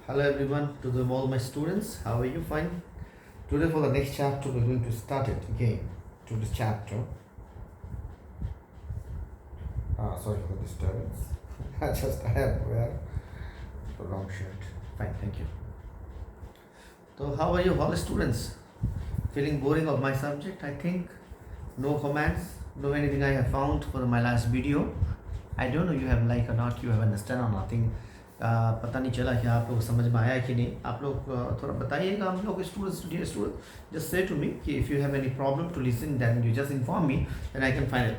Hello everyone, to the all my students. How are you? Fine. Today for the next chapter, we're going to start it again. To this chapter. Sorry for the disturbance. I have wear the wrong shirt. Fine, thank you. So how are you, all the students? Feeling boring of my subject? I think no comments, no anything I have found for my last video. I don't know you have like or not, you have understand or nothing. पता नहीं चला कि आप लोग समझ में आया कि नहीं. आप लोग थोड़ा बताइएगा हम लोग students dear student just say to me कि if you have any problem to listen then you just inform me then I can find it.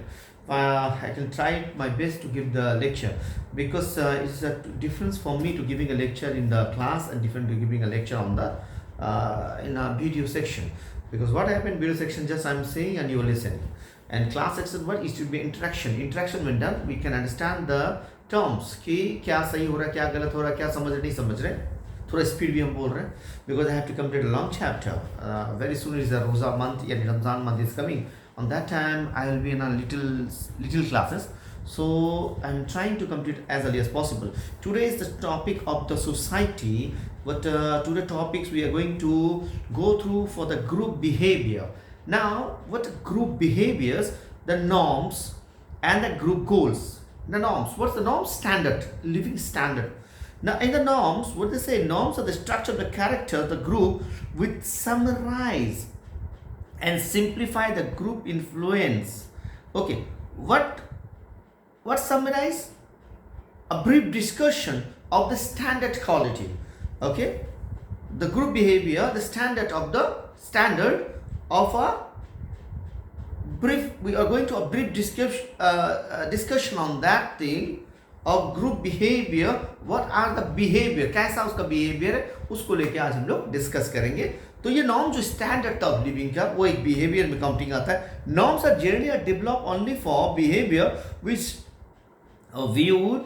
I can try my best to give the lecture because it's a difference for me to giving a lecture in the class and different to giving a lecture on the in a video section, because what happened video section just I'm saying and you are listening, and class section what it should be interaction when done we can understand the terms कि क्या सही हो रहा है, क्या गलत हो रहा है, क्या समझ रहे नहीं समझ रहे. थोड़ा स्पीड भी हम बोल रहे हैं because I have to complete a long chapter. Very soon is the roza month यानी Ramzan month is coming. On that time I will be in a little classes, so I'm trying to complete as early as possible. Today is the topic of the society, but today topics we are going to go through for the group behavior. Now what group behaviors, the norms and the group goals. The norms, what's the norm? Standard, living standard. Now in the norms, what they say, norms are the structure of the character of the group which summarize and simplify the group influence. Okay, what summarize? A brief discussion of the standard quality. Okay, the group behavior, the standard of a brief, we are going to a brief discussion on that thing of group behavior. What are the behavior, कैसा उसका behavior है उसको लेके आज हम लोग discuss करेंगे. तो ये नॉर्म जो स्टैंडर्ड ऑफ लिविंग का वो एक बिहेवियर में काउंटिंग आता है. Norms are generally are develop only for behaviour which viewed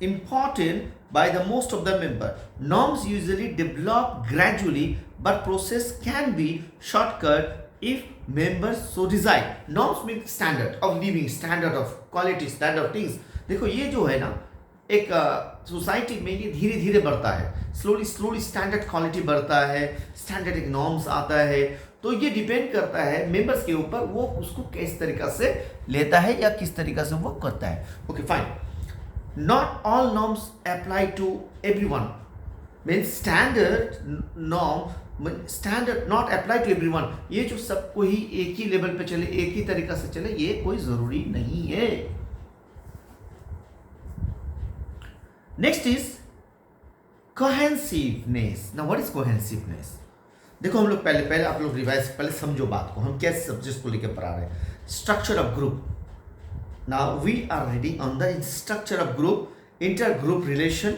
important by the most of the member. Norms usually develop gradually, but process can be shortcut if members so desire. Norms mean standard of living, standard of quality, standard of things. देखो ये जो है ना एक society में ये धीरे धीरे बढ़ता है, स्लोली स्टैंडर्ड क्वालिटी बढ़ता है, स्टैंडर्ड एक नॉर्म्स आता है. तो ये डिपेंड करता है मेंबर्स के ऊपर, वो उसको किस तरीका से लेता है या किस तरीका से वो करता है. Okay fine. Not all norms apply to everyone. Means standard norm standard not apply to everyone. ये जो सबको ही एक ही लेवल पे चले, एक ही तरीका से चले, ये कोई जरूरी नहीं है. Next is cohesiveness. Now what is cohesiveness? देखो हम लोग पहले आप लोग रिवाइज पहले समझो बात को, हम कैसे सब्जेक्ट को लेकर पढ़ा रहे हैं. Structure of group. Now we are ready on the structure of group. Inter group relation.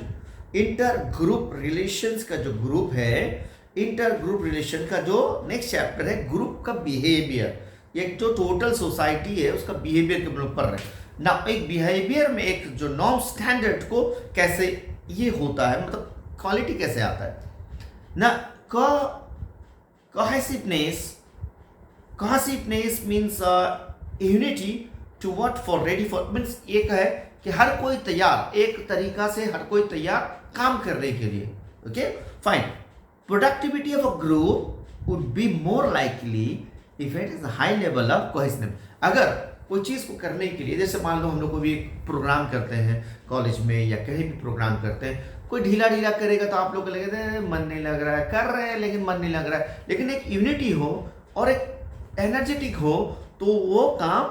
Inter group relations का जो ग्रुप है, इंटर ग्रुप रिलेशन का जो नेक्स्ट चैप्टर है ग्रुप का बिहेवियर. एक जो टोटल सोसाइटी है उसका बिहेवियर के हम लोग पढ़ रहे हैं ना. एक बिहेवियर में एक जो नॉर्म स्टैंडर्ड को कैसे ये होता है, मतलब क्वालिटी कैसे आता है ना. Cohesiveness means unity to work for ready for. Means एक है कि हर कोई तैयार, एक तरीका से हर कोई तैयार काम करने के लिए. Okay fine. Productivity of a group would be more likely if it is a high level of cohesiveness. अगर कोई चीज़ को करने के लिए, जैसे मान लो हम लोग को भी एक प्रोग्राम करते हैं कॉलेज में या कहीं भी प्रोग्राम करते हैं, कोई ढीला करेगा तो आप लोग को लगेगा मन नहीं लग रहा है, कर रहे हैं लेकिन मन नहीं लग रहा है. लेकिन एक यूनिटी हो और एक एनर्जेटिक हो तो वो काम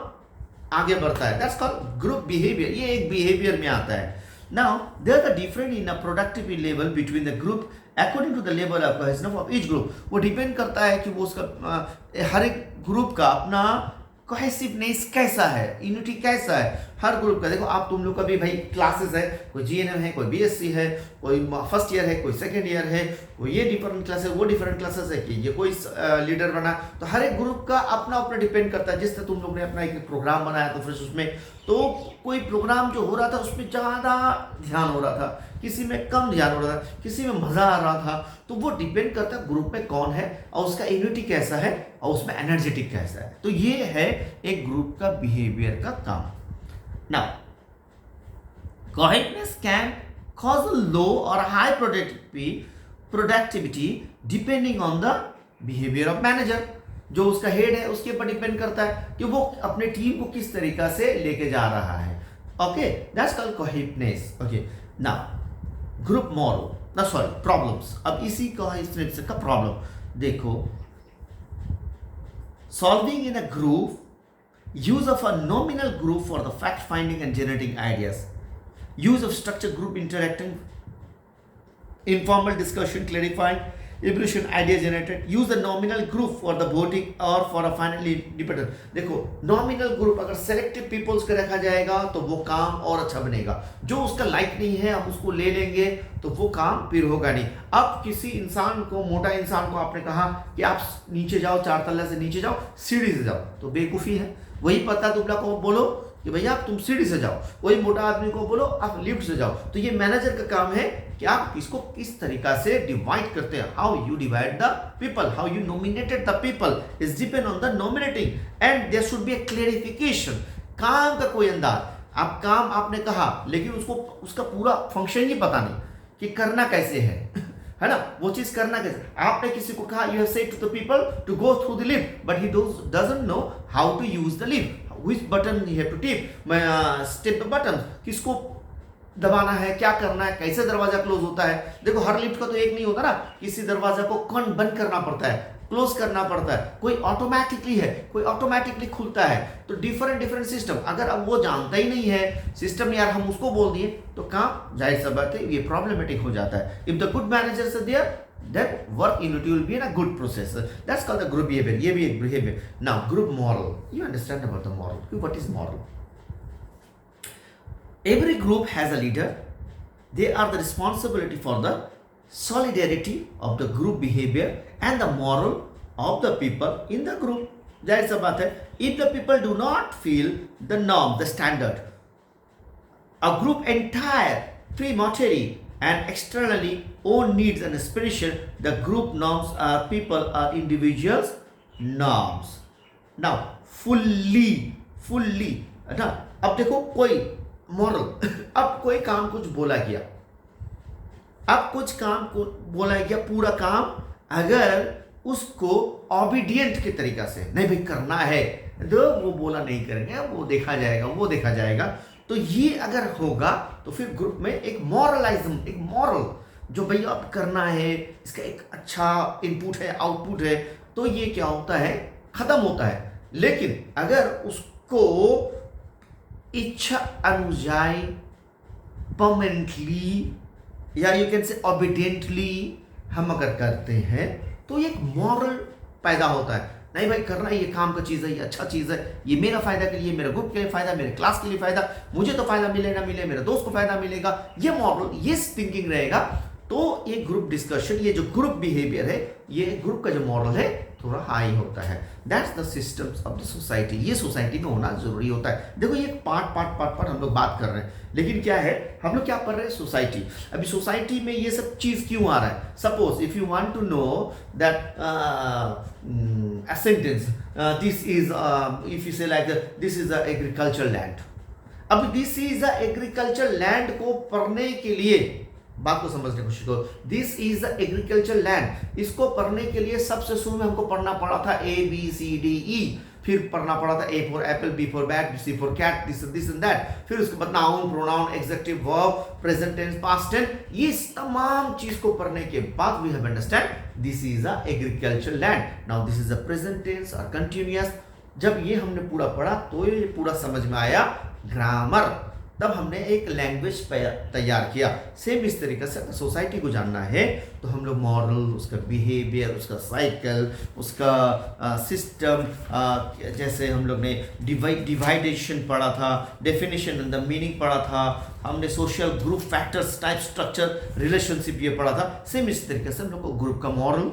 आगे बढ़ता है. That's called group behaviour. ये एक बिहेवियर में आता है. Now there are different in a productivity level between the group according to the level of cohesion of each group. वो डिपेंड करता है कि वो उसका हर एक ग्रुप का अपना कोहेसिवनेस कैसा है, यूनिटी कैसा है हर ग्रुप का. देखो आप तुम लोग का भी भाई क्लासेस है, कोई जीएनएम है, कोई बीएससी है, कोई फर्स्ट ईयर है, कोई सेकंड ईयर है, कोई ये डिफरेंट क्लासेस, वो डिफरेंट क्लासेस है कि ये कोई लीडर बना. तो हर एक ग्रुप का अपना अपना डिपेंड करता है. जिस तरह तुम लोग ने अपना एक प्रोग्राम बनाया तो फिर उसमें तो कोई प्रोग्राम जो हो रहा था उसमें ज़्यादा ध्यान हो रहा था, किसी में कम ध्यान हो रहा था, किसी में मज़ा आ रहा था. तो वो डिपेंड करता है ग्रुप में कौन है और उसका यूनिटी कैसा है और उसमें एनर्जेटिक कैसा है. तो ये है एक ग्रुप का बिहेवियर का काम. Now coherence can cause a low or high productivity depending on the behavior of manager. जो उसका हेड है उसके ऊपर डिपेंड करता है कि वो अपने टीम को किस तरीका से लेके जा रहा है. Okay, that's called coherence. Okay, now group moral, ना सॉरी प्रॉब्लम्स. अब इसी कोहेरेंस का प्रॉब्लम देखो. Solving in a group, use of a nominal group for the fact finding and generating ideas, use of structured group interacting, informal discussion clarifying, evolution idea generated, use the nominal group for the voting or for a finally independent. देखो nominal group अगर selective peoples का रखा जाएगा तो वो काम और अच्छा बनेगा. जो उसका लाइक नहीं है हम उसको ले लेंगे तो वो काम फिर होगा नहीं. अब किसी इंसान को, मोटा इंसान को आपने कहा कि आप नीचे जाओ, 4 तल्ले से नीचे जाओ, सीढ़ी से जाओ, तो बेवकूफ़ी है. वही पता दुबला को बोलो कि भैया आप तुम सीढ़ी से जाओ, वही मोटा आदमी को बोलो आप लिफ्ट से जाओ. तो ये मैनेजर का काम है कि आप इसको किस तरीका से डिवाइड करते हैं. How you divide the people, how you nominated the people is depend on the nominating and there should be a clarification. काम का कोई अंदाज, आप काम आपने कहा लेकिन उसको उसका पूरा फंक्शन ही पता नहीं कि करना कैसे है ना, वो चीज करना कैसे. आपने किसी को कहा you have said to the people to go through the lift but he doesn't know how to use the lift, which button he have to step the button, किसको दबाना है, क्या करना है, कैसे दरवाजा क्लोज होता है. देखो हर लिफ्ट का तो एक नहीं होता ना, किसी दरवाजा को बंद करना पड़ता है, क्लोज करना पड़ता है, कोई ऑटोमेटिकली है, कोई ऑटोमेटिकली खुलता है. तो डिफरेंट सिस्टम. अगर अब वो जानता ही नहीं है सिस्टम, यार हम उसको बोल दिए तो काम जाहिर सा बात है ये प्रॉब्लमेटिक हो जाता है. If the good managers are there then work unit will be in a good process. That's called the group behavior. ये भी एक behavior. Now group moral, you understand about the moral. What is moral? Every group has a leader. They are the responsibility for the solidarity of the group behavior and the moral of the people in the group. जाहिर सा बात है, if the people do not feel the norm, the standard, a group entire prematurely and externally own needs and aspiration, the group norms are people or individuals norms. Now fully ना. अब देखो कोई moral अब कोई काम कुछ बोला गया, अब कुछ काम को बोला गया, पूरा काम अगर उसको ऑबिडियंट के तरीका से नहीं भाई करना है तो वो बोला नहीं करेंगे, वो देखा जाएगा. तो ये अगर होगा तो फिर ग्रुप में एक मॉरलाइज्म, एक मॉरल जो भैया अब करना है, इसका एक अच्छा इनपुट है, आउटपुट है, तो ये क्या होता है, खत्म होता है. लेकिन अगर उसको इच्छा अनुयायी, परमानेंटली या यू कैन से ऑबिडियंटली हम अगर करते हैं तो एक मॉरल पैदा होता है. नहीं भाई करना है, ये काम का चीज़ है, ये अच्छा चीज़ है, ये मेरा फायदा के लिए, मेरे ग्रुप के लिए फायदा, मेरे क्लास के लिए फायदा, मुझे तो फायदा मिले ना मिले, मेरे दोस्त को फायदा मिलेगा. ये मॉरल, ये थिंकिंग रहेगा तो ये ग्रुप डिस्कशन, ये जो ग्रुप बिहेवियर है, ये ग्रुप का जो मॉरल है थोड़ा हाई होता है. That's the systems of the society. ये सोसाइटी में होना जरूरी होता है. देखो ये पार्ट हम लोग बात कर रहे हैं, लेकिन क्या है हम लोग क्या पढ़ रहे हैं, सोसाइटी. अभी सोसाइटी में ये सब चीज क्यों आ रहा है. Suppose if you want to know that a sentence, this is if you say like this is a agricultural land. अब this is a agricultural land को पढ़ने के लिए बात को समझने की कोशिश करो. This is the agriculture land, इसको पढ़ने के लिए सबसे शुरू में हमको पढ़ना पड़ा था ABCDE, फिर पढ़ना पड़ा था A for apple, B for bat, C for cat, this and that. फिर उसके बाद noun, pronoun, adjective, verb, present tense, past tense, ये तमाम चीज को पढ़ने के बाद we have understand this is a agriculture land. Now this is a present tense और कंटिन्यूअस. जब ये हमने पूरा पढ़ा तो ये पूरा समझ में आया ग्रामर, तब हमने एक लैंग्वेज तैयार किया. सेम इस तरीके से सोसाइटी को जानना है तो हम लोग मॉरल, उसका बिहेवियर, उसका साइकिल, उसका सिस्टम, जैसे हम लोग ने डिवाइडेशन पढ़ा था, डेफिनेशन एंड द मीनिंग पढ़ा था, हमने social group factors, type, structure, relationship ये पढ़ा था. सेम इस तरीके से हम लोग को ग्रुप का मॉरल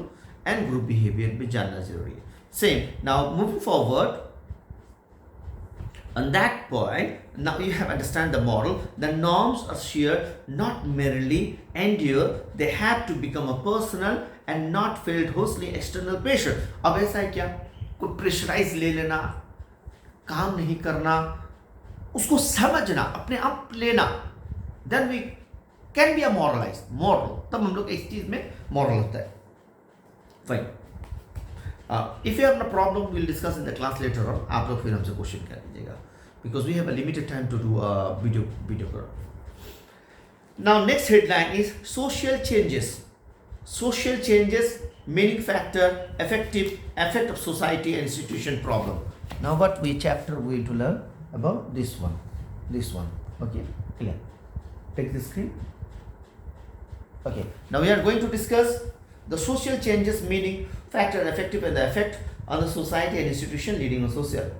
एंड ग्रुप बिहेवियर भी जानना जरूरी है. Same. Now moving forward on that point, now you have understand the moral. The norms are shared, not merely endure, they have to become a personal and not felt hostly external pressure. अब ऐसा है क्या, कोई pressurise ले लेना, काम नहीं करना, उसको समझना, अपने आप लेना, then we can be a moralize moral, तब हम लोग इस चीज में मॉरल होता है. Fine. If you have a problem will discuss in the class later on. आप लोग फिर हमसे क्वेश्चन कर लीजिएगा because we have a limited time to do video. Now next headline is social changes. Social changes, meaning factor, effect of society and institution problem. Now what chapter we to learn about this one. Okay, clear. Take the screen. Okay, now we are going to discuss the social changes, meaning factor, effective, and the effect on the society and institution leading on social.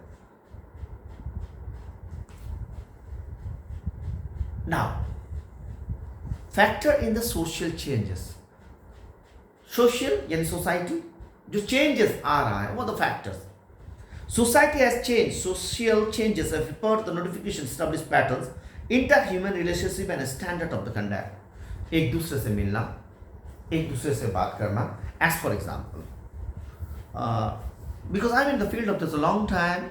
Now factor in the social changes. Social यानी society, जो changes आ रहा है वो the factors. Society has change. Social changes have report the notification establish patterns, inter human relationship and standard of the conduct. एक दूसरे से मिलना, एक दूसरे से बात करना. As for example, because I am in the field of this a long time.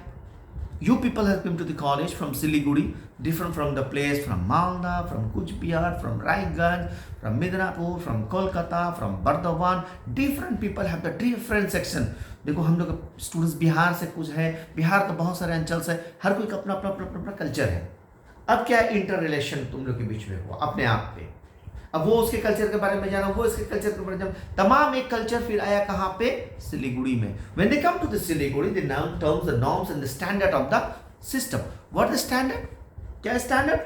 You people have come to the college from Siliguri, different from the place from Malda, from Kuch Bihar, from Raiganj, from Midnapur, from Kolkata, from Bardhaman. Different people have the different section. देखो हम लोग students Bihar से कुछ है, बिहार का बहुत सारे अंचल से, हर कोई का अपना अपना अपना अपना कल्चर है. अब क्या इंटर रिलेशन तुम लोग के बीच में हुआ अपने आप पे. अब वो उसके कल्चर के बारे में जाना, वो इसके कल्चर के बारे में जाना, तमाम एक कल्चर फिर आया कहाँ पे, सिलीगुड़ी में. When they come to the Siliguri, the terms, the norms and the standard of the system. What is standard? क्या स्टैंडर्ड?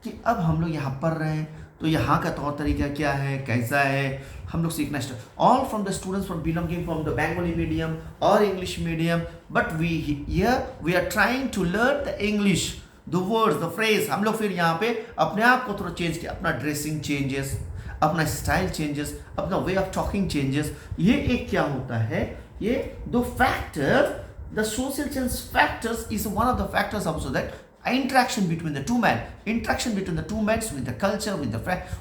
कि अब हम लोग यहाँ पढ़ रहे हैं तो यहाँ का तौर तरीका क्या है, कैसा है, हम लोग सीखना start. All from the students from belonging from the Bengali medium और English medium, but we are trying to learn the English, the words, the phrase. हम लोग फिर यहाँ पे अपने आप को थोड़ा चेंज किया, अपना ड्रेसिंग चेंजेस, अपना स्टाइल चेंजेस, अपना वे ऑफ टॉकिंग चेंजेस. ये एक क्या होता है, ये दो factor, the social change factors is one of the factors also that interaction between the two men with the culture,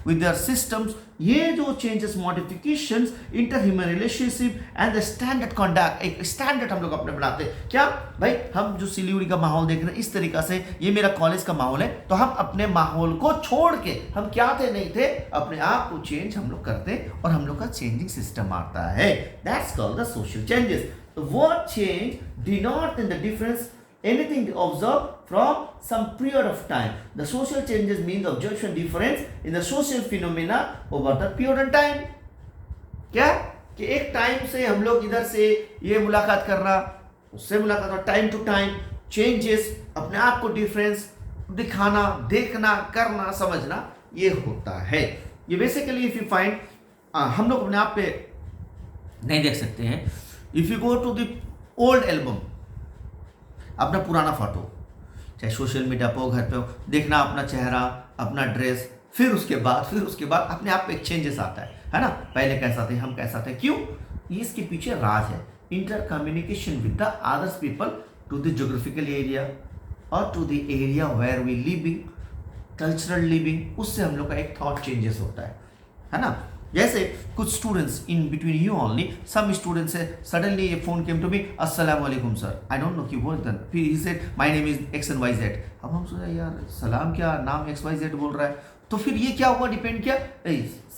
with their systems. ये जो changes, modifications, inter-human relationship and the standard conduct, एक standard हम लोग अपने बनाते हैं. क्या भाई, हम जो सिलीगुड़ी का माहौल देख रहे हैं इस तरीका से, ये मेरा कॉलेज का माहौल है, तो हम अपने माहौल को छोड़ के, हम क्या थे नहीं थे, अपने आप को चेंज हम लोग करते हैं और हम लोग का चेंजिंग सिस्टम आता है. That's called the social changes. The word change denote in the difference anything observed from some period of time. The social changes means observation difference in the social phenomena over the period of time. क्या कि एक time से हम लोग इधर से ये मुलाकात कर रहा, उससे मुलाकात, टाइम टू टाइम चेंजेस, अपने आप को डिफरेंस दिखाना, देखना, करना, समझना, ये होता है. ये बेसिकली इफ यू फाइंड, हम लोग अपने आप पे नहीं देख सकते हैं. If you go to the old album, अपना पुराना फोटो, चाहे सोशल मीडिया पे हो, घर पे हो, देखना अपना चेहरा, अपना ड्रेस, फिर उसके बाद अपने आप पे एक चेंजेस आता है ना. पहले कैसा थे, हम कैसा थे, क्यों? इसके पीछे राज है. Inter communication with the others people to the geographical area और to the area where we living, cultural living, उससे हम लोग का एक थॉट चेंजेस होता है ना. जैसे कुछ students in between you only, some students से सडनली ये फोन केम टू मी, अस्सलाम वालेकुम सर, आई डोंट नो कि वो देन फिर he said my name is X and Y Z. अब हम सोचा यार सलाम क्या, नाम एक्स वाई जेड बोल रहा है, तो फिर ये क्या हुआ, डिपेंड किया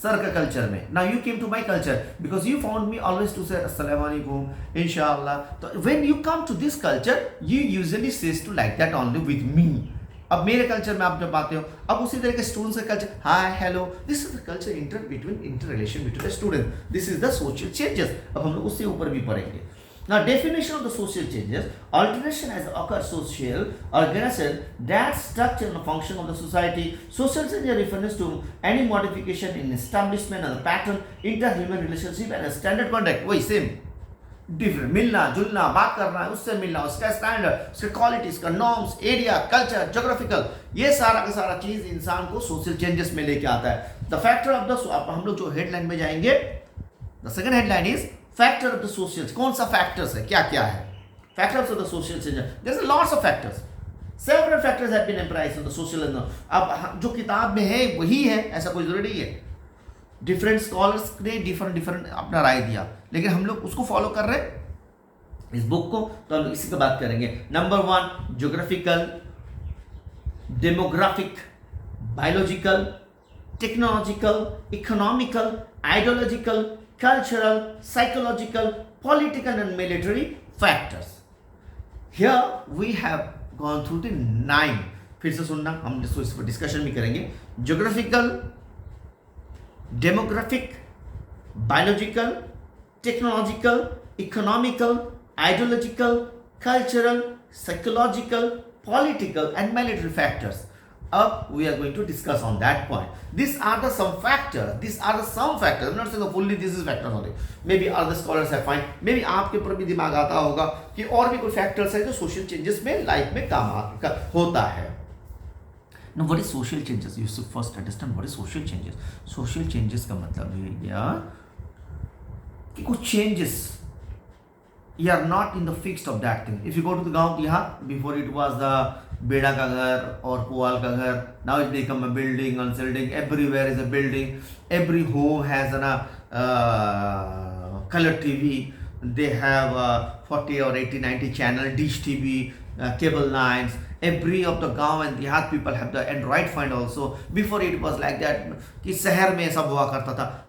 सर का कल्चर में. Now you came to my culture because you found me always to say अस्सलाम वालेकुम इंशाल्लाह. तो when you come to this culture you usually says to like that only with me. अब मेरे culture में आप जब आते हो, अब उसी तरह के स्टूडेंट्स का culture, hi hello, this is the culture inter relation between the student, this is the social changes. अब हम लोग उससे ऊपर भी पढ़ेंगे. Now definition of the social changes, alteration has occurred social organization that structure and function of the society. Social change refers to any modification in establishment and the pattern, inter-human relationship and a standard conduct. वही same different, मिलना जुलना, बात करना है, उससे मिलना, उसका standard, उसके क्वालिटी, उसका नॉर्म्स, एरिया, कल्चर, ज्योग्राफिकल, ये सारा का सारा चीज इंसान को सोशल चेंजेस में लेके आता है. द फैक्टर ऑफ द, हम लोग जो हेडलाइन में जाएंगे, the second headline is factor of the social. कौन सा फैक्टर्स है, क्या क्या है factors of the social changes. There is lots of factors, several factors have been emphasized on the social. अब जो किताब में है वही है, ऐसा कोई जरूरी नहीं है. डिफरेंट स्कॉलर्स ने डिफरेंट अपना राय दिया, लेकिन हम लोग उसको फॉलो कर रहे हैं इस बुक को, तो हम इसी पे बात करेंगे. Number 1 geographical, demographic, biological, technological, economical, ideological, cultural, psychological, political and military factors. Here we have gone through the 9. फिर से सुनना, हम इस पर डिस्कशन भी करेंगे. Geographical, demographic, biological, technological, economical, ideological, cultural, psychological, political and military factors. Up we are going to discuss on that point. These are the some factors. These are the some factors. I'm not saying fully this is factors only. Maybe other scholars have find. Maybe आपके ऊपर भी दिमाग आता होगा कि और भी कोई factors है जो social changes में life में काम होता है. Now what is social changes? You should first understand what is social changes. Social changes का मतलब है यार कि कुछ changes. You are not in the fixed of that thing. If you go to the गाँव यहाँ before it was the बेड़ा का घर और पुआल का घर. Now it become a building, unselding. Everywhere is a building. Every home has a color TV. They have 40 or 80, 90 channel dish TV, cable lines. Every of the गाँव and देहात people have the Android phone also. Before it was like that कि शहर में सब हुआ करता था,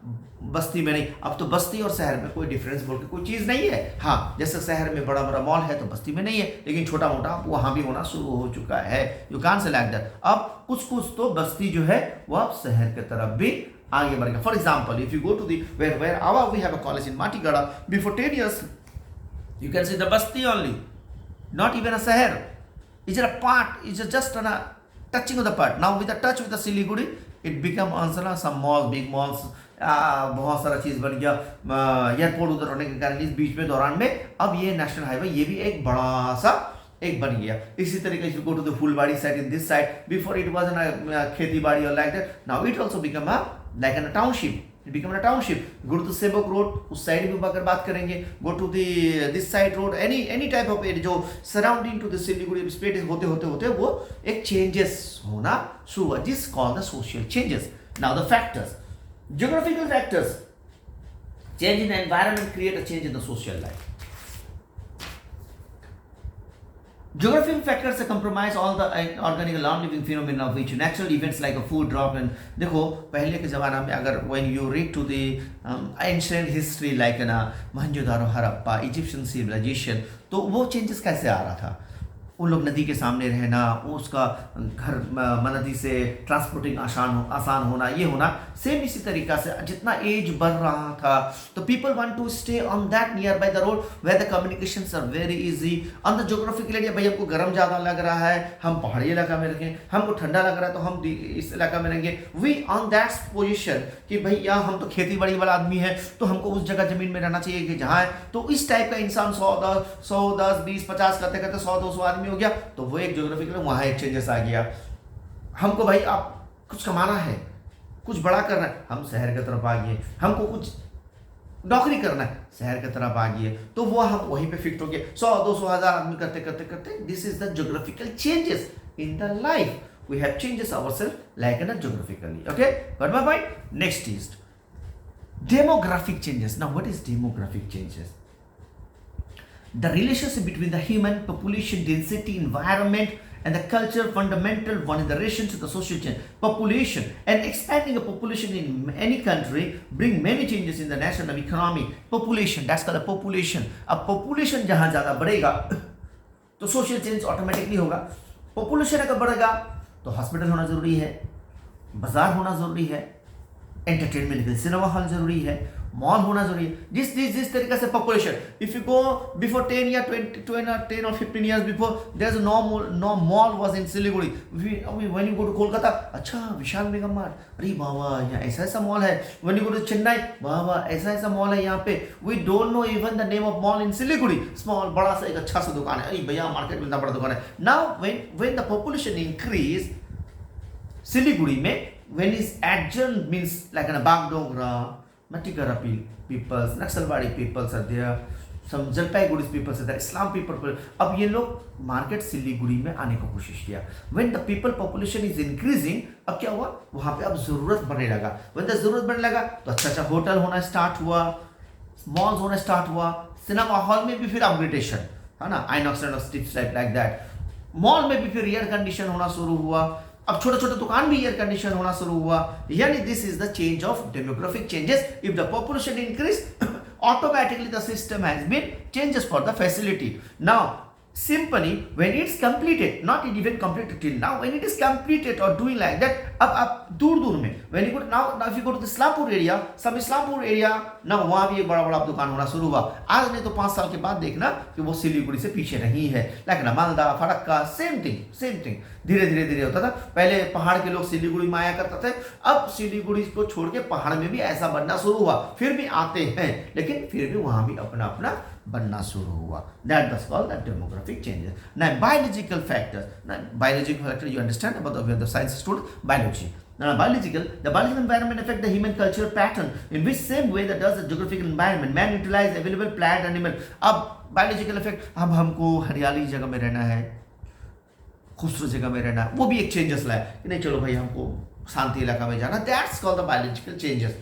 बस्ती में नहीं. अब तो बस्ती और शहर में कोई डिफरेंस बोल के कोई चीज़ नहीं है. हाँ, जैसे शहर में बड़ा बड़ा मॉल है तो बस्ती में नहीं है, लेकिन छोटा मोटा वहाँ भी होना शुरू हो चुका है. You can't say like that. अब कुछ कुछ तो बस्ती जो है वो अब शहर की तरफ भी आगे बढ़ गया. For example if you go to the where our we have a college in Matigara. Before 10 years you can see the basti only, not even a शहर. It's a part, it's just a touching of the part. Now with the touch with the Siliguri, it become answer some malls, big malls. बहुत सारा चीज़ बन गया. Airport उधर होने के कारण इस बीच में दौरान में अब ये नेशनल हाईवे ये भी एक बड़ा सा एक बन गया. इसी तरीके से गो टू द फुलबाड़ी side in this side. Before it was an खेती बाड़ी और like that. Now it also become a like an township. It become a township. Go to the Sebok road, उस साइड भी अगर बात करेंगे. Go to the this side road, any type of area जो surrounding to the Siliguri state होते होते वो एक changes होना शुरू हुआ. This called the social changes. Now the factors, geographical factors, change in the environment create a change in the social life. Geographical factors compromise all the organic non-living phenomena of which natural events like a food drop and देखो पहले के ज़माना में अगर when you read to the ancient history like ना Mohenjodaro Harappa Egyptian civilization तो वो changes कैसे आ रहा था. उन लोग नदी के सामने रहना, उसका घर नदी से ट्रांसपोर्टिंग आसान होना, ये होना. सेम इसी तरीक़ा से जितना एज बढ़ रहा था तो people want to stay on that near by the road where the communications are very easy. On the geographical area भाई हमको गर्म ज़्यादा लग रहा है, हम पहाड़ी इलाका में रहेंगे. हमको ठंडा लग रहा है तो हम इस इलाका में रहेंगे. वी ऑन दैट पोजिशन कि भैया हम तो खेती बाड़ी वाला आदमी है तो हमको उस जगह ज़मीन में रहना चाहिए कि जहाँ है. तो इस टाइप का इंसान 100, 10, 20, 50 करते करते 100-200 आदमी हो गया तो वो एक ज्योग्राफिकल वहाँ एक चेंजेस आ गया. हमको भाई आप कुछ कमाना है, कुछ बड़ा करना है, हम शहर की तरफ आ गए. हमको कुछ नौकरी करना है, शहर की तरफ आ गए तो वो हम वहीं पे फिक्ट हो गए. 100-200 हज़ार आदमी करते करते करते this is the geographical changes in the life. We have changes ourselves like in geographically. Okay, got my point. Next is demographic changes. Now what is demographic changes? The relationship between the human population density, environment and the culture fundamental one in the relation to the social change. Population and expanding a population in any country bring many changes in the national economy. Population, that's called a population. अब population जहाँ ज़्यादा बढ़ेगा तो social change automatically होगा. Population अगर बढ़ेगा तो hospital होना ज़रूरी है, बाजार होना ज़रूरी है, एंटरटेनमेंट के लिए सिनेमा हॉल जरूरी है, मॉल होना जरूरी है. जिस तरीके से population if you go before 10 या 10 or 15 years before there's no mall was in Siliguri. When you go to Kolkata, अच्छा विशाल मेगा मार्ट, अरे बाबा यहाँ ऐसा मॉल है. When you go to Chennai, बाबा ऐसा मॉल है यहाँ पे. We don't know even the name of mall in Siliguri. Small बड़ा सा एक अच्छा सा दुकान है, अरे भैया मार्केट में इतना बड़ा दुकान है. Now when the population increase Siliguri में when is adjourned means like in a Bagdogra, Matigara peoples, Naxalbari peoples are there, some Jalpaiguri peoples are there, Islam people. अब ये लोग मार्केट सिलीगुड़ी में आने की कोशिश किया. When the people population is increasing, अब क्या हुआ वहाँ पे अब ज़रूरत बढ़ने लगा. When the ज़रूरत बढ़ने लगा तो अच्छा होटल होना स्टार्ट हुआ, मॉल्स होना स्टार्ट हुआ, सिनेमा हॉल में भी फिर अपग्रेडेशन है ना, INOX and strips like that. Mall में भी फिर एयर कंडीशन होना शुरू हुआ. अब छोटे छोटे दुकान भी एयर कंडीशन होना शुरू हुआ, यानी this is the change of demographic changes. If the population increase, automatically the system has been changes for the facility. Now simply when it's completed, not even completed till now, when it is completed or doing like that, अब आप दूर दूर में when you go now if you go to the Islampur area, सब Islampur area ना, वहाँ भी एक बड़ा बड़ा दुकान होना शुरू हुआ. आज नहीं तो 5 साल के बाद देखना कि वो सिलीगुड़ी से पीछे नहीं है. लेकिन मालदा, फरक्का, सेम थिंग धीरे धीरे धीरे होता था. पहले पहाड़ के लोग सिलीगुड़ी में आया करते थे, अब सिलीगुड़ी को छोड़ के पहाड़ में भी ऐसा बनना शुरू हुआ. फिर भी आते हैं, लेकिन फिर भी वहाँ भी अपना अपना बनना शुरू हुआ. That was called the demographic changes. Now biological factors. Now biological factor you understand about the science student biology. Now the biological environment affect the human cultural pattern in which same way that does the geographical environment. Man utilize available plant animal. अब biological effect, अब हमको हरियाली जगह में रहना है, खूबसूरत जगह में रहना है, वो भी एक चेंजेस लाए कि नहीं चलो भाई हमको शांति इलाका में जाना. That's called the biological changes.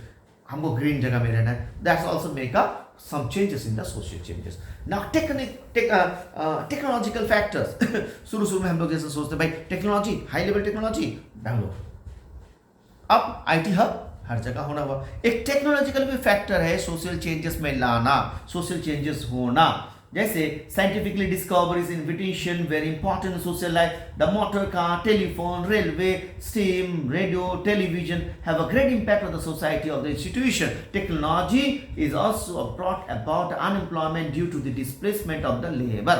हमको ग्रीन जगह में रहना है. That's also make up some changes in the social changes. Now technological factors. शुरू में हम लोग जैसे सोचते भाई technology, high level technology Bangalore, अब आईटी हब हर जगह होना हुआ. एक टेक्नोलॉजिकल भी फैक्टर है सोशल चेंजेस में लाना, सोशल चेंजेस होना. जैसे scientifically discoveries, invitation very important social life. The motor car, telephone, railway, steam, radio, television have a great impact on the society of the institution. Technology is also brought about unemployment due to the displacement of the labour.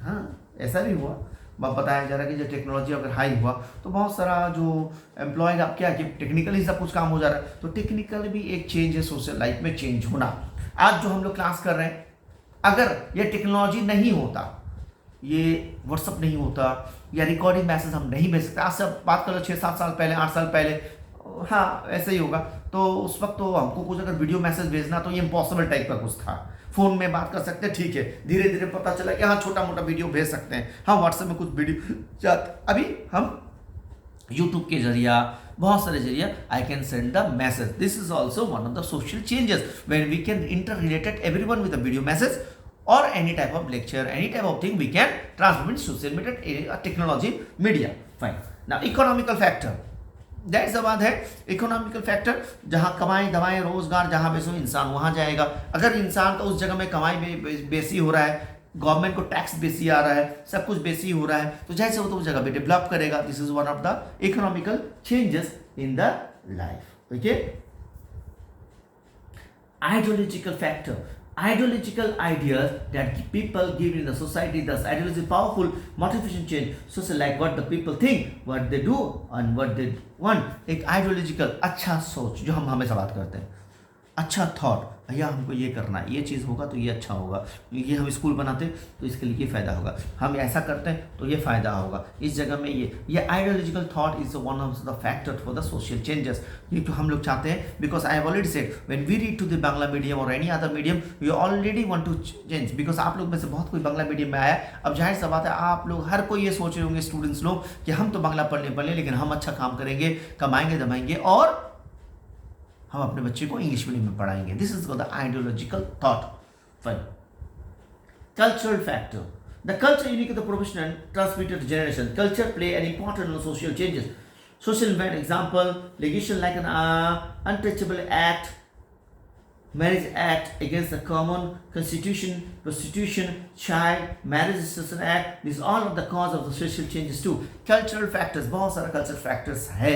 हाँ, ऐसा भी हुआ. बताया जा रहा है कि जब टेक्नोलॉजी अगर हाई हुआ तो बहुत सारा जो एम्प्लॉयड, आप क्या कि टेक्निकली सब कुछ काम हो जा रहा है, तो टेक्निकली भी एक चेंज है सोशल लाइफ में चेंज होना. आज जो हम लोग क्लास कर रहे हैं, अगर ये टेक्नोलॉजी नहीं होता, ये व्हाट्सअप नहीं होता, या रिकॉर्डिंग मैसेज हम नहीं भेज सकते. आज से बात कर लो 6-7 साल पहले, 8 साल पहले, हाँ ऐसे ही होगा. तो उस वक्त तो हमको कुछ अगर वीडियो मैसेज भेजना तो ये इम्पॉसिबल टाइप का कुछ था. फोन में बात कर सकते हैं, ठीक है. धीरे धीरे पता चला कि हाँ छोटा मोटा वीडियो भेज सकते हैं, हाँ व्हाट्सएप में कुछ वीडियो. अभी हम यूट्यूब के जरिया, बहुत सारे जरिया I can send the message. This is also one of the social changes when we can inter related everyone with a video message or any type of lecture, any type of thing we can transmit in social media, technology, media. Fine. Now economical factor. That's the बात है. Economical factor, जहाँ कमाई दवाएं रोजगार जहाँ बेसो इंसान वहाँ जाएगा. अगर इंसान तो उस जगह में कमाई बेसी हो रहा है, गवर्नमेंट को टैक्स बेसी आ रहा है, सब कुछ बेसी हो रहा है, तो जैसे वो तो उस जगह पे डेवलप करेगा. This is one of the economical changes in the life. Okay. Ideological factor. Ideological ideas that people give in the society, thus ideology is powerful motivation change social, like what the people think, what they do and what they want. एक ideological अच्छा सोच जो हम हमेशा बात करते हैं, अच्छा थॉट, भैया हमको ये करना है, ये चीज़ होगा तो ये अच्छा होगा, ये हम स्कूल बनाते तो इसके लिए ये फ़ायदा होगा, हम ऐसा करते हैं तो ये फ़ायदा होगा, इस जगह में ये ideological thought is one of the factor for the social changes. ये तो हम लोग चाहते हैं, because I have already said when we read to the Bangla medium और any other medium we already want to change. Because आप लोग में से बहुत कोई बांग्ला मीडियम में आया. अब जाहिर सा बात है आप लोग हर कोई ये सोच रहे होंगे, स्टूडेंट्स लोग, कि हम तो बांग्ला पढ़ लें लेकिन हम अच्छा काम करेंगे, कमाएंगे दमाएंगे और हम अपने बच्चे को इंग्लिश मीडियम में पढ़ाएंगे. This is the ideological thought. Fine. Cultural factor. The culture unique the professional transmitted generation. Culture play an important role social changes. Social event example, legislation like an untouchable act, marriage act against the common constitution, prostitution, child marriage assistance act. These all are the cause of the social changes too. Cultural factors, बहुत सारा cultural factors है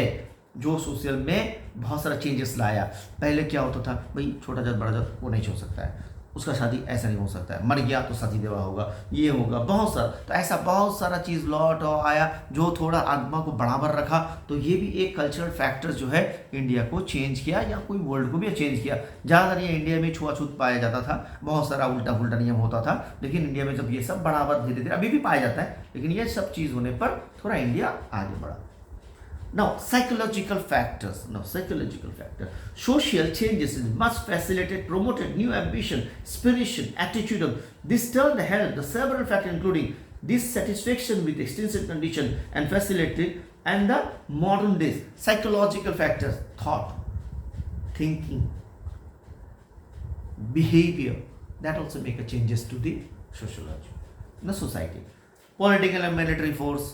जो social में बहुत सारा changes लाया. पहले क्या होता था भाई, छोटा जात बड़ा जात वो नहीं छोड़ सकता है, उसका शादी ऐसा नहीं हो सकता है, मर गया तो शादी देवा होगा, ये होगा, बहुत सारा. तो ऐसा बहुत सारा चीज़ लॉट आया जो थोड़ा आत्मा को बराबर रखा. तो ये भी एक कल्चरल फैक्टर जो है इंडिया को चेंज किया, या कोई वर्ल्ड को भी चेंज किया. ज़्यादातर ये इंडिया में छुआछूत पाया जाता था, बहुत सारा उल्टा पुल्टा नियम होता था, लेकिन इंडिया में जब ये सब बराबर धीरे धीरे अभी भी पाया जाता है, लेकिन ये सब चीज़ होने पर थोड़ा इंडिया आगे बढ़ा. Now, psychological factors. Social changes must facilitate, promoted new ambition, inspiration, attitude. This turn the health, the several factors including dissatisfaction with extensive condition and facility, and the modern days. Psychological factors, thought, thinking, behavior, that also make a changes to the sociology, the society. Political and military force.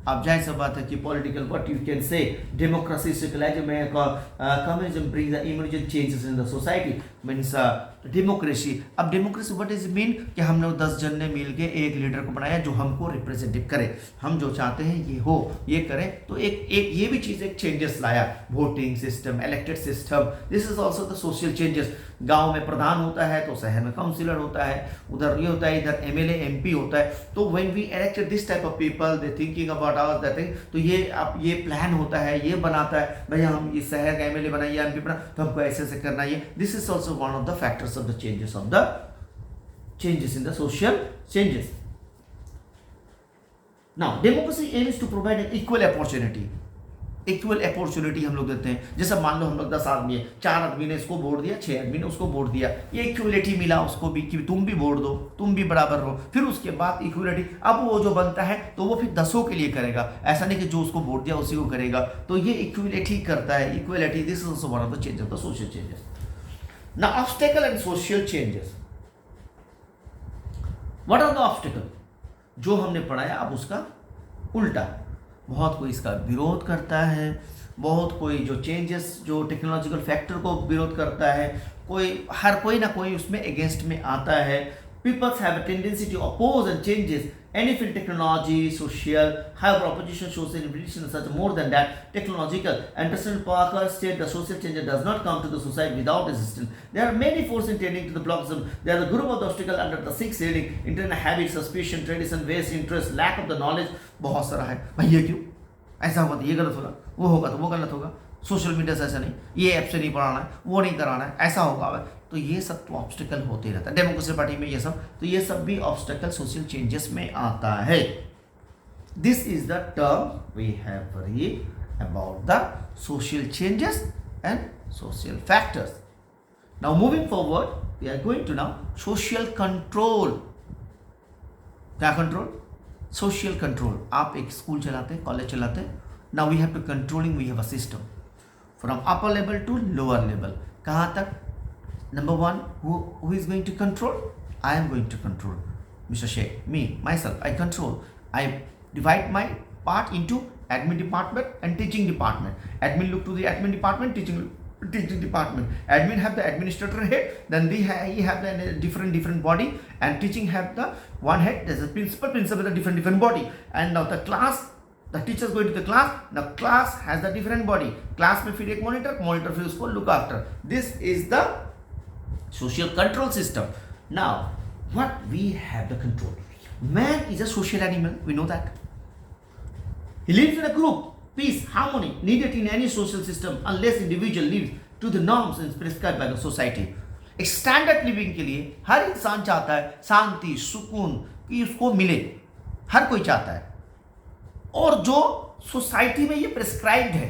अब जाहिर सा बात है कि political what you can say democracy secularism में communism bring the emergent changes in the society means democracy. अब democracy what is mean कि हम लोग 10 जन ने मिल के एक लीडर को बनाया जो हमको रिप्रेजेंट करे, हम जो चाहते हैं ये हो, ये करें। तो एक ये भी चीज़ एक चेंजेस लाया, voting system, elected system, this is also the social changes. गांव में प्रधान होता है तो शहर में काउंसिलर होता है, उधर ये होता है, इधर एमएलए एमपी होता है। तो when we elected this type of people they thinking about our that thing, तो ये अब ये प्लान होता है, ये बनाता है भैया हम इस शहर का एमएलए बनाइए एमपी बना तो हमको ऐसे ऐसे करना है। This is also one of the factors of the changes in the social changes. Now democracy aims to provide an equal opportunity. Equal opportunity हम लोग देते हैं। जैसे मान लो हम लोग 10 आदमी है, 4 आदमी ने इसको वोट दिया, 6 आदमी ने उसको वोट दिया, ये इक्वलिटी मिला उसको भी कि तुम भी वोट दो, तुम भी बराबर हो। फिर उसके बाद इक्वलिटी, अब वो जो बनता है तो वो फिर 10 के लिए करेगा, ऐसा नहीं कि जो उसको वोट दिया उसी को करेगा। तो ये इक्वलिटी करता है, equality. This is also one of the changes of the social changes. Now obstacle and social changes, what are the obstacle? जो हमने पढ़ाया अब उसका उल्टा। बहुत कोई इसका विरोध करता है, बहुत कोई जो चेंजेस जो टेक्नोलॉजिकल फैक्टर को विरोध करता है, हर कोई ना कोई उसमें अगेंस्ट में आता है। Peoples have a tendency to oppose and changes any field, technology, social. However, opposition shows an evolution such more than that technological. Anderson Parker stated the social change does not come to the society without resistance. There are many forces tending to the blockism. There are the group of the obstacle under the 6 heading: internal habit, suspicion, tradition, waste, interest, lack of the knowledge. बहुत सारा है भाई। ये क्यों ऐसा होगा तो ये गलत होगा, वो होगा तो वो गलत होगा, सोशल मीडिया से ऐसा नहीं, ये ऐप से नहीं पढ़ाना है, वो नहीं कराना है, ऐसा होगा। तो ये सब तो ऑब्स्टेकल होते रहता है डेमोक्रेसी पार्टी में, ये सब। तो ये सब भी ऑब्स्टेकल सोशल चेंजेस में आता है। This is the term we have read about the social changes and social factors. Now moving forward we are going to now social control. क्या कंट्रोल? Social control. आप एक स्कूल चलाते हैं, college चलाते हैं, now we have to controlling, we have a system from upper level to lower level. कहाँ तक? Number 1, who is going to control? I am going to control. Mr. Sheikh, me, myself, I control. I divide my part into admin department and teaching department. Admin look to the admin department, teaching department. Admin have the administrator head, then he have the different body, and teaching have the one head. There's a principal the different body. And now the class, the teachers going to the class, now class has the different body. Class में फिर एक monitor फिर उसको look after. This is the social control system. Now what we have the control. Man is a social animal, we know that. He lives in a group. Peace, harmony needed in any social system unless individual lives to the norms and prescribed by the society. एक standard living के लिए हर इंसान चाहता है शांति सुकून कि उसको मिले, हर कोई चाहता है। और जो सोसाइटी में ये प्रिस्क्राइब्ड है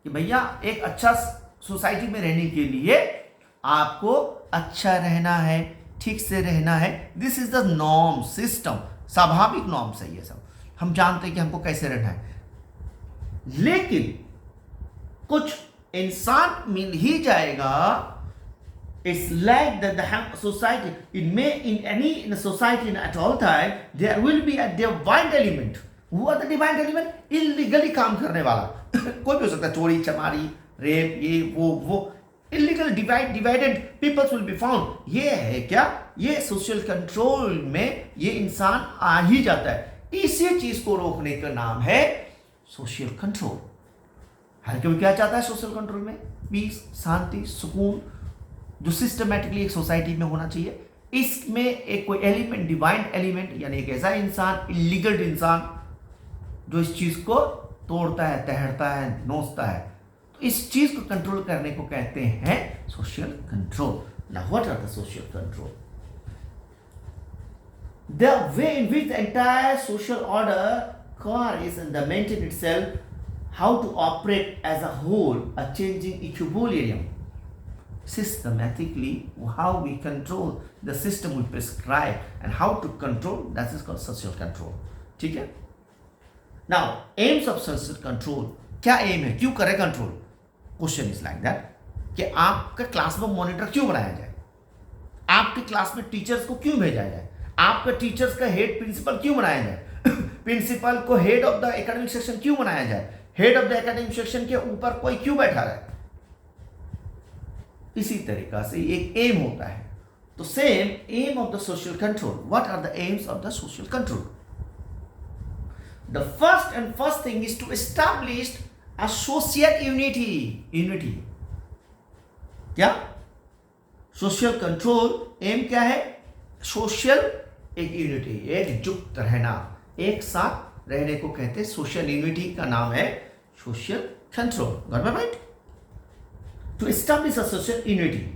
कि भैया एक अच्छा सोसाइटी में रहने के लिए आपको अच्छा रहना है, ठीक से रहना है। This is the norm system, स्वाभाविक नॉर्म्स है ये सब। हम जानते हैं कि हमको कैसे रहना है, लेकिन कुछ इंसान मिल ही जाएगा। It's like that the society in society at all time there will be a divine element. हुआ द डिवाइन एलिमेंट इलीगली काम करने वाला कोई भी हो सकता है, चोरी चमारी रेप ये वो illegal divided peoples will be found. ये है क्या? ये सोशल कंट्रोल में ये इंसान आ ही जाता है। इसी चीज को रोकने का नाम है सोशल कंट्रोल। हर कोई क्या चाहता है सोशल कंट्रोल में? पीस, शांति, सुकून, जो सिस्टमैटिकली एक सोसाइटी में होना चाहिए। इसमें एक कोई एलिमेंट, डिवाइन एलिमेंट, यानी एक ऐसा इंसान, इलीगल इंसान जो इस चीज को तोड़ता है, तहड़ता है, नोचता है, इस चीज को कंट्रोल करने को कहते हैं social control. Now what are the social control? The way in which the entire social order carries and the maintain itself, how to operate as a whole, a changing equilibrium. Systematically, how we control the system we prescribe and how to control, that is called social control. ठीक है? Now, aims of social control, क्या M है? क्यों करे control? Question is like that कि आपका class में monitor क्यों बनाया जाए, आपके क्लास में टीचर्स को क्यों भेजा जाए, आपके टीचर्स का हेड प्रिंसिपल क्यों बनाया जाए, प्रिंसिपल को head of the academic section क्यों बनाया जाए, head of the academic section के ऊपर कोई क्यों बैठा रहे। इसी तरीका से एक एम होता है। तो same aim of the social control, what are the aims of the social control? The first thing is to establish a social unity. क्या सोशल कंट्रोल एम क्या है? सोशल एक यूनिटी, एकजुट रहना, एक साथ रहने को कहते हैं सोशल यूनिटी का नाम है social control. Got my point? To establish a social unity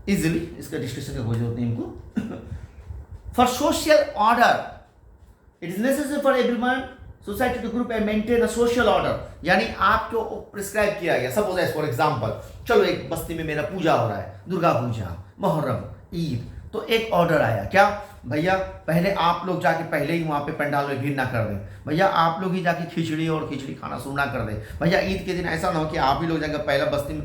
easily, इसका डिस्कशन का कोई जरूरत नहीं हमको। For social order it is necessary for everyone society to group and maintain a social order, यानी आपको प्रिस्क्राइब किया गया। सपोज एज फॉर एग्जांपल, चलो एक बस्ती में मेरा पूजा हो रहा है, दुर्गा पूजा, मुहर्रम, ईद, तो एक ऑर्डर आया, क्या भैया पहले आप लोग जाके पहले ही वहाँ पे पंडाल में भीड़ ना कर दें, भैया आप लोग ही जाके खिचड़ी खाना शुरू ना कर दें, भैया ईद के दिन ऐसा ना हो कि आप ही लोग जाकर पहला बस्ती में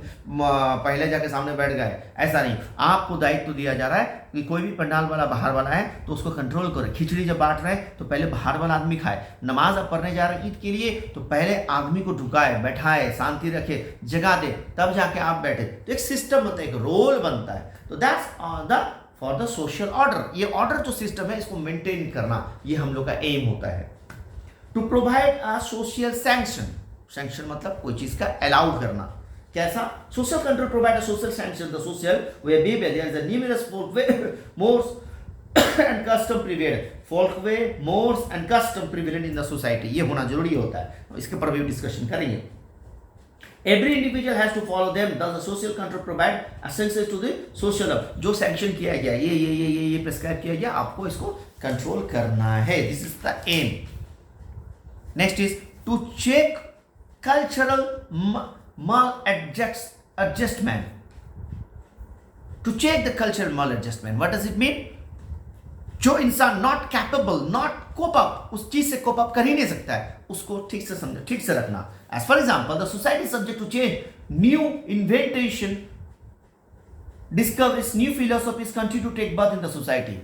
पहले जाके सामने बैठ गए। ऐसा नहीं, आपको दायित्व दिया जा रहा है कि कोई भी पंडाल वाला बाहर वाला है तो उसको कंट्रोल करे। खिचड़ी जब बांट रहे हैं तो पहले बाहर वाला आदमी खाए, नमाज अब पढ़ने जा रहे हैं ईद के लिए तो पहले आदमी को ढुकाए, बैठाए, शांति रखे, जगा दे, तब जाके आप बैठे। तो एक सिस्टम बनता है, एक रोल बनता है। तो that's the for the social order. ये ऑर्डर जो सिस्टम है इसको मेंटेन करना, ये हम लोग का एम होता है। To provide a social sanction, sanction मतलब कोई चीज का अलाउ करना। कैसा? Social control provide a social sanction the social way behaviour there is a numerous folkway mores and custom prevalent, folkway mores and custom prevalent in the society, ये होना जरूरी होता है। इसके पर भी डिस्कशन करेंगे। Every individual has to follow them. Does the social control provide assurances to the social law? जो सैंक्शन किया गया, ये प्रिस्क्राइब किया गया, आपको इसको कंट्रोल करना है। This is the aim. Next is to check cultural maladjustment. To check the cultural maladjustment, what does it mean? जो इंसान not capable, not cope up, उस चीज से कोप अप कर ही नहीं सकता है, उसको ठीक से समझो, ठीक से रखना। As for example the society subject to change, new invention, discoveries, new philosophies continue to take birth in the society.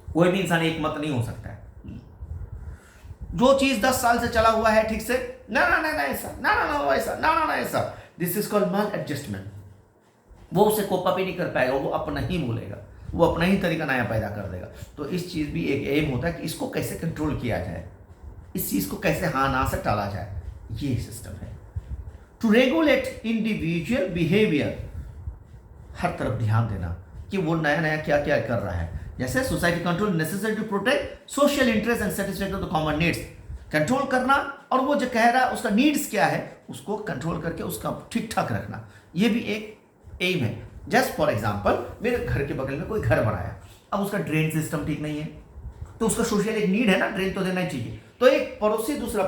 कोई भी इंसान एक मत नहीं हो सकता है। जो चीज 10 साल से चला हुआ है ठीक से, ना ऐसा, ना ऐसा, ना ऐसा, this is called mall adjustment. वो उसे कोप अप ही नहीं कर पाएगा, वो अपना ही बोलेगा, वो अपना ही तरीका नया पैदा कर देगा। तो इस चीज भी एक एम होता है कि इसको कैसे कंट्रोल किया जाए, इस चीज को कैसे हाँ ना से टाला जाए, ये सिस्टम है। टू रेगुलेट इंडिविजुअल बिहेवियर, हर तरफ ध्यान देना कि वो नया नया क्या क्या कर रहा है। जैसे society control necessary to protect social interest and satisfaction of the common needs, control करना, और वो जो कह रहा है उसका नीड्स क्या है उसको कंट्रोल करके उसका ठीक ठाक रखना, ये भी एक एम है। जस्ट फॉर एग्जाम्पल, मेरे घर के बगल में कोई घर बनाया, अब उसका ड्रेन सिस्टम ठीक नहीं है, तो उसका सोशल एक नीड है ना, ड्रेन तो देना ही चाहिए। तो एक पड़ोसी दूसरा